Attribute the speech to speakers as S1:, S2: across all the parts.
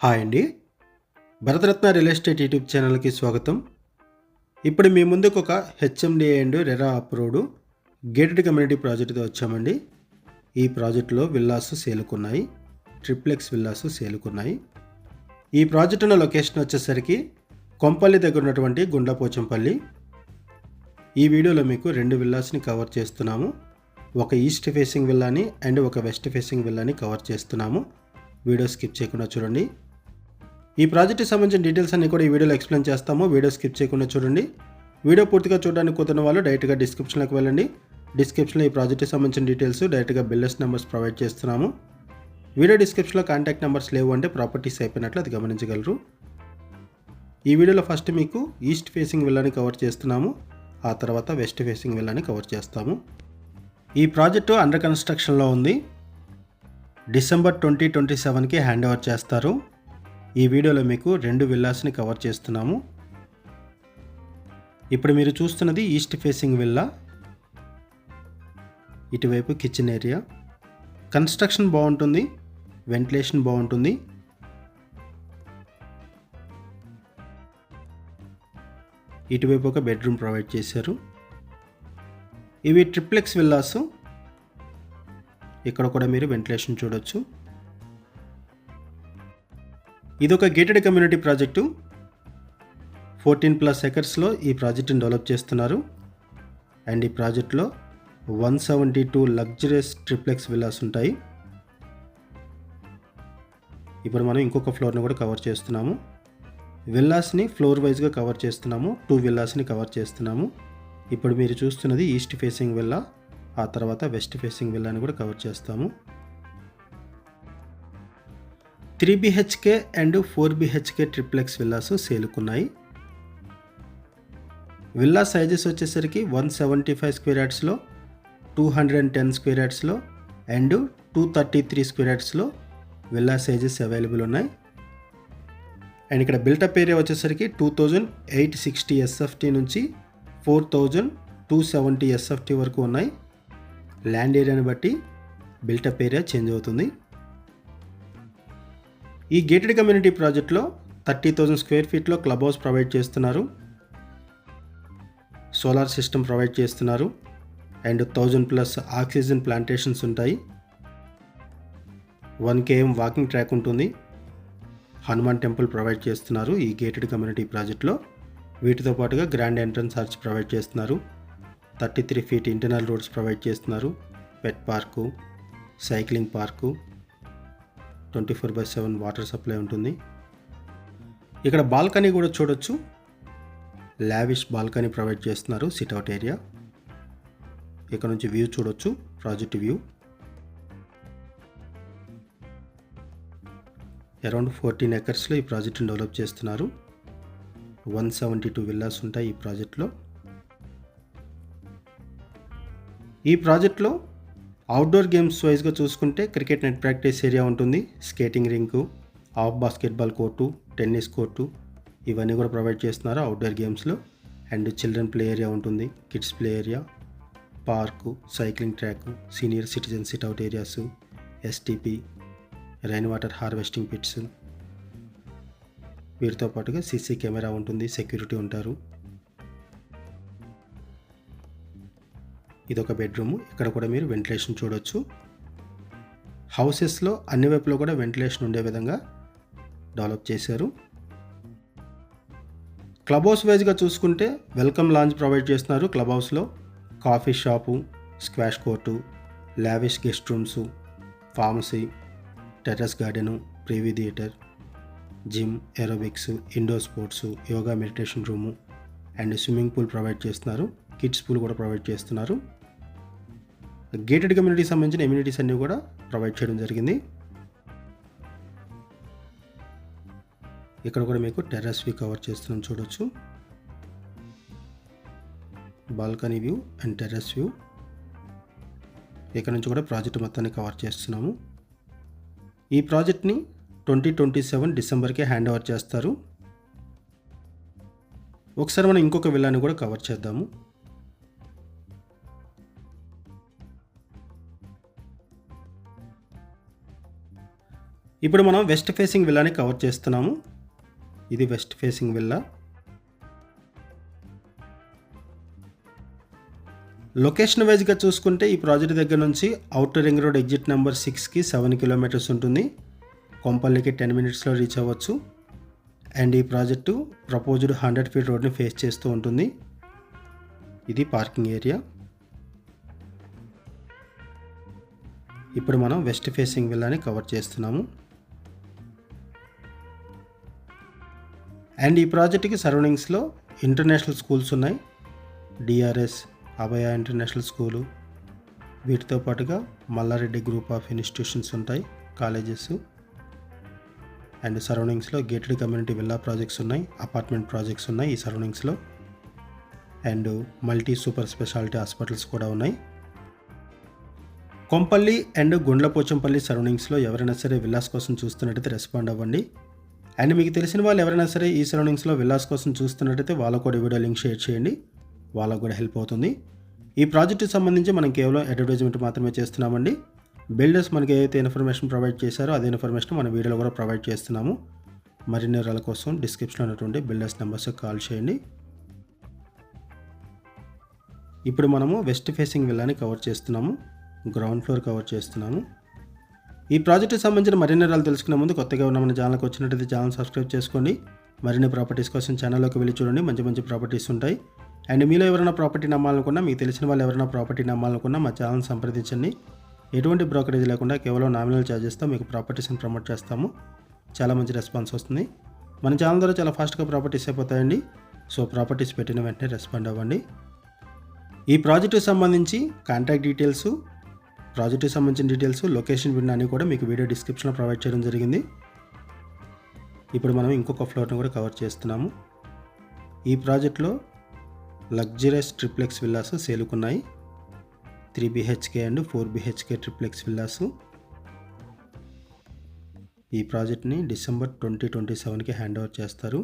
S1: Hi అండి. Bharat Ratna real estate YouTube ఛానల్కి స్వాగతం. ఇప్పుడు మీ ముందుకు ఒక HMDA and RERA approved gated community ప్రాజెక్టుతో వచ్చామండి. ఈ ప్రాజెక్టులో విల్లాస్ సేలుకున్నాయి, ట్రిప్లెక్స్ విల్లాస్ సేలుకున్నాయి. ఈ ప్రాజెక్టు ఉన్న లొకేషన్ వచ్చేసరికి కొంపల్లి దగ్గర ఉన్నటువంటి గుండ్లపోచంపల్లి. ఈ వీడియోలో మీకు 2 విల్లాస్ని కవర్ చేస్తున్నాము. ఒక ఈస్ట్ ఫేసింగ్ విల్లాని అండ్ ఒక వెస్ట్ ఫేసింగ్ విల్లాని కవర్ చేస్తున్నాము. వీడియో స్కిప్ చేయకుండా చూడండి. ఈ ప్రాజెక్ట్కి సంబంధించిన డీటెయిల్స్ అన్ని కూడా ఈ వీడియోలో ఎక్స్ప్లెయిన్ చేస్తాము. వీడియో స్కిప్ చేయకుండా చూడండి. వీడియో పూర్తిగా చూడడానికి కుదిరిన వాళ్ళు డైరెక్ట్గా డిస్క్రిప్షన్లోకి వెళ్ళండి. డిస్క్రిప్షన్లో ఈ ప్రాజెక్ట్కి సంబంధించిన డీటెయిల్స్, డైరెక్ట్గా బిల్డర్స్ నెంబర్స్ ప్రొవైడ్ చేస్తున్నాము. వీడియో డిస్క్రిప్షన్లో కాంటాక్ట్ నెంబర్స్ లేవు అంటే ప్రాపర్టీస్ అయిపోయినట్లు అది గమనించగలరు. ఈ వీడియోలో ఫస్ట్ మీకు ఈస్ట్ ఫేసింగ్ విల్లాని కవర్ చేస్తున్నాము, ఆ తర్వాత వెస్ట్ ఫేసింగ్ విల్లాని కవర్ చేస్తాము. ఈ ప్రాజెక్టు అండర్ కన్స్ట్రక్షన్లో ఉంది. డిసెంబర్ 2027కి హ్యాండ్ ఓవర్ చేస్తారు. ఈ వీడియోలో మీకు 2 విల్లాస్ని కవర్ చేస్తున్నాము. ఇప్పుడు మీరు చూస్తున్నది ఈస్ట్ ఫేసింగ్ విల్లా. ఇటువైపు కిచెన్ ఏరియా. కన్స్ట్రక్షన్ బాగుంటుంది, వెంటిలేషన్ బాగుంటుంది. ఇటువైపు ఒక బెడ్రూమ్ ప్రొవైడ్ చేశారు. ఇవి ట్రిప్లెక్స్ విల్లాస్. ఇక్కడ కూడా మీరు వెంటిలేషన్ చూడొచ్చు. ఇదొక గేటెడ్ కమ్యూనిటీ ప్రాజెక్టు. 14+ ఎకర్స్లో ఈ ప్రాజెక్టుని డెవలప్ చేస్తున్నారు. అండ్ ఈ ప్రాజెక్ట్లో 172 లగ్జరియస్ ట్రిప్లెక్స్ విల్లాస్ ఉంటాయి. ఇప్పుడు మనం ఇంకొక ఫ్లోర్ని కూడా కవర్ చేస్తున్నాము. విల్లాస్ని ఫ్లోర్ వైజ్గా కవర్ చేస్తున్నాము. 2 విల్లాస్ని కవర్ చేస్తున్నాము. ఇప్పుడు మీరు చూస్తున్నది ఈస్ట్ ఫేసింగ్ విల్లా, ఆ తర్వాత వెస్ట్ ఫేసింగ్ విల్లాని కూడా కవర్ చేస్తాము. 3 BHK and 4 BHK triplex villas సేలుకున్నాయి. విల్లా సైజెస్ వచ్చేసరికి 175 స్క్వేర్ యార్డ్స్లో, 210 స్క్వేర్ యార్డ్స్లో అండ్ 233 స్క్వేర్ యార్డ్స్లో విల్లా సైజెస్ అవైలబుల్ ఉన్నాయి. అండ్ ఇక్కడ బిల్టప్ ఏరియా వచ్చేసరికి 2860 SFT నుంచి 4270 SFT వరకు ఉన్నాయి. ల్యాండ్ ఏరియాని బట్టి బిల్టప్ ఏరియా చేంజ్ అవుతుంది. ఈ గేటెడ్ కమ్యూనిటీ ప్రాజెక్ట్లో 30,000 స్క్వేర్ ఫీట్లో క్లబ్ హౌస్ ప్రొవైడ్ చేస్తున్నారు. సోలార్ సిస్టమ్ ప్రొవైడ్ చేస్తున్నారు. అండ్ 1000+ ఆక్సిజన్ ప్లాంటేషన్స్ ఉంటాయి. 1 km వాకింగ్ ట్రాక్ ఉంటుంది. హనుమాన్ టెంపుల్ ప్రొవైడ్ చేస్తున్నారు ఈ గేటెడ్ కమ్యూనిటీ ప్రాజెక్ట్లో. వీటితో పాటుగా గ్రాండ్ ఎంట్రన్స్ ఆర్చ్ ప్రొవైడ్ చేస్తున్నారు. 33 feet ఇంటర్నల్ రోడ్స్ ప్రొవైడ్ చేస్తున్నారు. Pet park, cycling park, 24/7 water supply ఉంటుంది. ఇక్కడ బాల్కనీ కూడా చూడొచ్చు. లావిష్ బాల్కనీ ప్రొవైడ్ చేస్తున్నారు. Sit out area. ఇక్కడ నుంచి వ్యూ చూడొచ్చు, ప్రాజెక్ట్ వ్యూ. అరౌండ్ 14 ఎకర్స్లో ఈ ప్రాజెక్ట్ని డెవలప్ చేస్తున్నారు. 172 విల్లాస్ ఉంటాయి ఈ ప్రాజెక్ట్లో. ఈ ప్రాజెక్ట్లో అవుట్డోర్ గేమ్స్ వైజ్గా చూసుకుంటే క్రికెట్ నెట్ ప్రాక్టీస్ ఏరియా ఉంటుంది, skating rink, half basketball court, tennis court ఇవన్నీ కూడా ప్రొవైడ్ చేస్తున్నారు అవుట్డోర్ గేమ్స్లో. అండ్ చిల్డ్రన్ ప్లే ఏరియా ఉంటుంది, kids play area, park, cycling track, senior citizen sit out areas, STP, rain water harvesting pits. వీటితో పాటుగా CC camera ఉంటుంది, security ఉంటారు. ఇదొక బెడ్రూము. ఇక్కడ కూడా మీరు వెంటిలేషన్ చూడొచ్చు. హౌసెస్లో అన్ని వైపులో కూడా వెంటిలేషన్ ఉండే విధంగా డెవలప్ చేశారు. క్లబ్ హౌస్ వైజ్గా చూసుకుంటే వెల్కమ్ లాంజ్ ప్రొవైడ్ చేస్తున్నారు. క్లబ్ హౌస్లో coffee shop, squash court, lavish guest rooms, pharmacy, terrace garden, preview theatre, gym, aerobics, indoor sports, yoga meditation room and swimming pool provide చేస్తున్నారు. కిడ్స్ పూల్ కూడా provide చేస్తున్నారు. Gated కమ్యూనిటీకి సంబంధించిన amenities అన్నీ కూడా provide చేయడం జరిగింది. ఇక్కడ కూడా మీకు టెర్రస్ వ్యూ కవర్ చేస్తున్నాం చూడొచ్చు. Balcony view and terrace view. ఇక్కడ నుంచి కూడా ప్రాజెక్ట్ మొత్తాన్ని కవర్ చేస్తున్నాము. ఈ ప్రాజెక్ట్ని 2027 డిసెంబర్కే హ్యాండ్ ఓవర్ చేస్తారు. ఒకసారి మనం ఇంకొక విల్లాని కూడా కవర్ చేద్దాము. ఇప్పుడు మనం వెస్ట్ ఫేసింగ్ విల్లాని కవర్ చేస్తున్నాము. ఇది వెస్ట్ ఫేసింగ్ విల్లా. లొకేషన్ వైజ్గా చూసుకుంటే ఈ ప్రాజెక్ట్ దగ్గర నుంచి outer ring road exit number 6కి 7 కిలోమీటర్స్ ఉంటుంది. కొంపల్లికి 10 మినిట్స్లో రీచ్ అవ్వచ్చు. అండ్ ఈ ప్రాజెక్టు ప్రపోజ్డ్ 100 ఫీట్ రోడ్ని ఫేస్ చేస్తూ ఉంటుంది. ఇది పార్కింగ్ ఏరియా. ఇప్పుడు మనం వెస్ట్ ఫేసింగ్ విల్లాని కవర్ చేస్తున్నాము. అండ్ ఈ ప్రాజెక్ట్కి సరౌండింగ్స్లో ఇంటర్నేషనల్ స్కూల్స్ ఉన్నాయి. డిఆర్ఎస్, అభయ ఇంటర్నేషనల్ స్కూలు, వీటితో పాటుగా మల్లారెడ్డి గ్రూప్ ఆఫ్ ఇన్స్టిట్యూషన్స్ ఉంటాయి, కాలేజెస్. అండ్ సరౌండింగ్స్లో గేటెడ్ కమ్యూనిటీ విల్లా ప్రాజెక్ట్స్ ఉన్నాయి, అపార్ట్మెంట్ ప్రాజెక్ట్స్ ఉన్నాయి ఈ సరౌండింగ్స్లో. And multi super speciality hospitals కూడా ఉన్నాయి. కొంపల్లి అండ్ గుండ్లపోచంపల్లి సరౌండింగ్స్లో ఎవరైనా సరే విల్లాస్ కోసం చూస్తున్నట్టయితే రెస్పాండ్ అవ్వండి. అండ్ మీకు తెలిసిన వాళ్ళు ఎవరైనా సరే ఈ సరౌండింగ్స్లో విల్లాస్ కోసం చూస్తున్నట్టయితే వాళ్ళకు కూడా వీడియో లింక్ షేర్ చేయండి, వాళ్ళకు కూడా హెల్ప్ అవుతుంది. ఈ ప్రాజెక్టుకి సంబంధించి మనం కేవలం అడ్వర్టైజ్మెంట్ మాత్రమే చేస్తున్నామండి. బిల్డర్స్ మనకి ఏదైతే ఇన్ఫర్మేషన్ ప్రొవైడ్ చేశారో అదే ఇన్ఫర్మేషన్ మన వీడియోలో కూడా ప్రొవైడ్ చేస్తున్నాము. మరిన్ని వివరాల కోసం డిస్క్రిప్షన్లో ఉన్నటువంటి బిల్డర్స్ నెంబర్స్కి కాల్ చేయండి. ఇప్పుడు మనము వెస్ట్ ఫేసింగ్ విల్లాని కవర్ చేస్తున్నాము, గ్రౌండ్ ఫ్లోర్ కవర్ చేస్తున్నాము. ఈ ప్రాజెక్టుకి సంబంధించిన మరిన్ని వివరాలు తెలుసుకునే ముందు కొత్తగా ఉన్న మన ఛానల్కి వచ్చినట్టయితే ఛానల్ సబ్స్క్రైబ్ చేసుకోండి. మరిన్ని ప్రాపర్టీస్ కోసం ఛానల్లోకి వెళ్ళి చూడండి, మంచి మంచి ప్రాపర్టీస్ ఉంటాయి. అండ్ మీలో ఎవరైనా ప్రాపర్టీ నమ్మాలనుకున్నా, మీకు తెలిసిన వాళ్ళు ఎవరైనా ప్రాపర్టీ నమ్మాలనుకున్నా మా ఛానల్ సంప్రదించండి. ఎటువంటి బ్రోకరేజ్ లేకుండా కేవలం నామినల్ ఛార్జెస్తో మీకు ప్రాపర్టీస్ని ప్రమోట్ చేస్తాము. చాలా మంచి రెస్పాన్స్ వస్తుంది. మన ఛానల్ ద్వారా చాలా ఫాస్ట్గా ప్రాపర్టీస్ అయిపోతాయండి. సో ప్రాపర్టీస్ పెట్టిన వెంటనే రెస్పాండ్ అవ్వండి. ఈ ప్రాజెక్టుకి సంబంధించి కాంటాక్ట్ డీటెయిల్స్, ప్రాజెక్టుకి సంబంధించిన డీటెయిల్స్, లొకేషన్ విన్ అన్నీ కూడా మీకు వీడియో డిస్క్రిప్షన్లో ప్రొవైడ్ చేయడం జరిగింది. ఇప్పుడు మనం ఇంకొక ఫ్లోర్ని కూడా కవర్ చేస్తున్నాము. ఈ ప్రాజెక్ట్లో లగ్జరియస్ ట్రిప్లెక్స్ విల్లాస్ సేలుకున్నాయి. 3 BHK and 4 BHK triplex villas. ఈ ప్రాజెక్ట్ని డిసెంబర్ 2027కి హ్యాండ్ ఓవర్ చేస్తారు.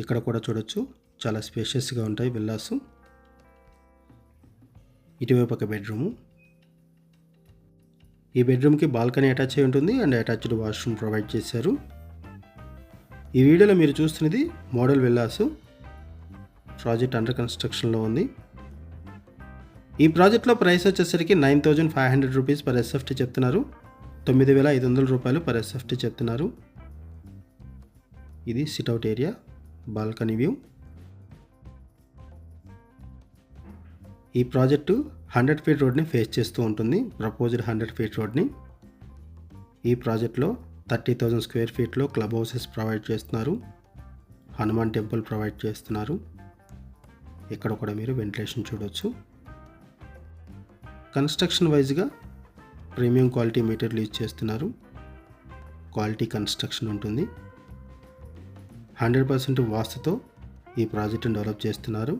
S1: ఇక్కడ కూడా చూడొచ్చు, చాలా స్పేషియస్గా ఉంటాయి విల్లాస్. ఇటువైపు ఒక బెడ్రూము. ఈ బెడ్రూమ్కి బాల్కనీ అటాచ్ అయి ఉంటుంది అండ్ అటాచ్డ్ వాష్రూమ్ ప్రొవైడ్ చేశారు. ఈ వీడియోలో మీరు చూస్తున్నది మోడల్ విల్లాస్. ప్రాజెక్ట్ అండర్ కన్స్ట్రక్షన్లో ఉంది. ఈ ప్రాజెక్ట్లో ప్రైస్ వచ్చేసరికి 9,500 రూపీస్ పర్ SFT చెప్తున్నారు. 9,500 రూపాయలు పర్ SFT చెప్తున్నారు. ఇది సిట్అవుట్ ఏరియా, బాల్కనీ వ్యూ. ఈ ప్రాజెక్టు 100 ఫీట్ రోడ్ని ఫేస్ చేస్తూ ఉంటుంది, ప్రపోజ్డ్ 100 ఫీట్ రోడ్ని. ఈ ప్రాజెక్ట్లో 30,000 స్క్వేర్ ఫీట్లో క్లబ్ హౌసెస్ ప్రొవైడ్ చేస్తున్నారు, హనుమాన్ టెంపుల్ ప్రొవైడ్ చేస్తున్నారు. ఇక్కడ కూడా మీరు వెంటిలేషన్ చూడవచ్చు. కన్స్ట్రక్షన్ వైజ్గా ప్రీమియం క్వాలిటీ మెటీరియల్ యూజ్ చేస్తున్నారు, క్వాలిటీ కన్స్ట్రక్షన్ ఉంటుంది. 100% వాస్తుతో ఈ ప్రాజెక్టును డెవలప్ చేస్తున్నారు.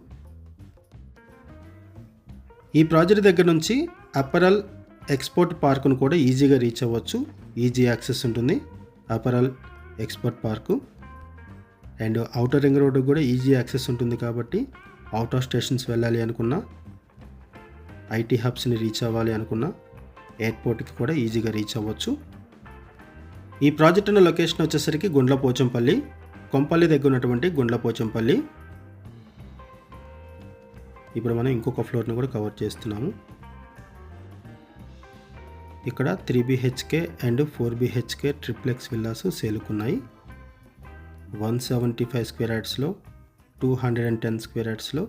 S1: ఈ ప్రాజెక్ట్ దగ్గర నుంచి అపరల్ ఎక్స్పోర్ట్ పార్కును కూడా ఈజీగా రీచ్ అవ్వచ్చు, ఈజీ యాక్సెస్ ఉంటుంది apparel export park. And outer ring road కూడా ఈజీ యాక్సెస్ ఉంటుంది కాబట్టి అవుట్ ఆఫ్ స్టేషన్స్ వెళ్ళాలి అనుకున్నా, ఐటీ హబ్స్ని రీచ్ అవ్వాలి అనుకున్నా ఎయిర్పోర్ట్కి కూడా ఈజీగా రీచ్ అవ్వచ్చు. ఈ ప్రాజెక్ట్ ఉన్న లొకేషన్ వచ్చేసరికి గుండ్లపోచంపల్లి, కొంపల్లి దగ్గర ఉన్నటువంటి గుండ్లపోచంపల్లి. ఇప్పుడు మనం ఇంకొక ఫ్లోర్ని కూడా కవర్ చేస్తున్నాము. ఇక్కడ 3 BHK and 4 BHK triplex villas సేలుకున్నాయి. 175 స్క్వేర్ యార్డ్స్లో, 210 స్క్వేర్ యార్డ్స్లో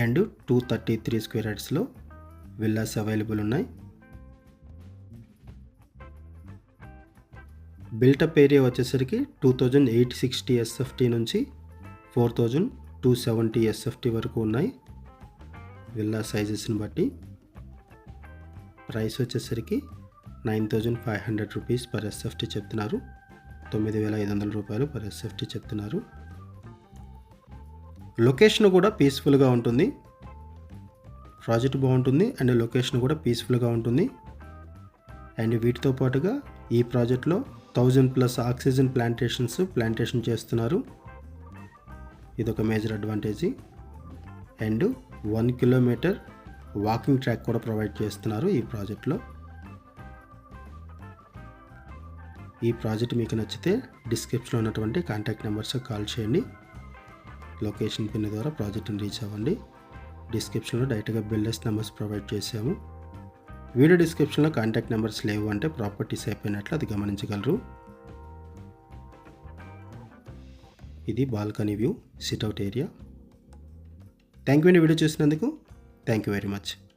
S1: అండ్ 233 స్క్వేర్ యార్డ్స్లో విల్లాస్ అవైలబుల్ ఉన్నాయి. బిల్టప్ ఏరియా వచ్చేసరికి 2,860 SFT నుంచి 4,270 SFT వరకు ఉన్నాయి విల్లా సైజెస్ని బట్టి. ప్రైస్ వచ్చేసరికి 9,500 రూపీస్ పర్ SFT చెప్తున్నారు, 9,500 రూపాయలు పర్ SFT చెప్తున్నారు. లొకేషన్ కూడా పీస్ఫుల్గా ఉంటుంది, ప్రాజెక్ట్ బాగుంటుంది అండ్ లొకేషన్ కూడా పీస్ఫుల్గా ఉంటుంది. అండ్ వీటితో పాటుగా ఈ ప్రాజెక్ట్లో 1000+ ఆక్సిజన్ ప్లాంటేషన్ చేస్తున్నారు, ఇదొక major advantage. And 1 kilometre walking track కూడా ప్రొవైడ్ చేస్తున్నారు ఈ ప్రాజెక్ట్లో. ఈ ప్రాజెక్ట్ మీకు నచ్చితే డిస్క్రిప్షన్లో ఉన్నటువంటి కాంటాక్ట్ నెంబర్స్కి కాల్ చేయండి. లొకేషన్ పిన్ ద్వారా ప్రాజెక్ట్ని రీచ్ అవ్వండి. డిస్క్రిప్షన్లో డైరెక్ట్గా బిల్డర్స్ నెంబర్స్ ప్రొవైడ్ చేసాము. వీడియో డిస్క్రిప్షన్లో కాంటాక్ట్ నెంబర్స్ లేవు అంటే ప్రాపర్టీస్ అయిపోయినట్లు అది గమనించగలరు. ఇది balcony view, sit-out area. Thank you అండి వీడియో చూసినందుకు. Thank you very much.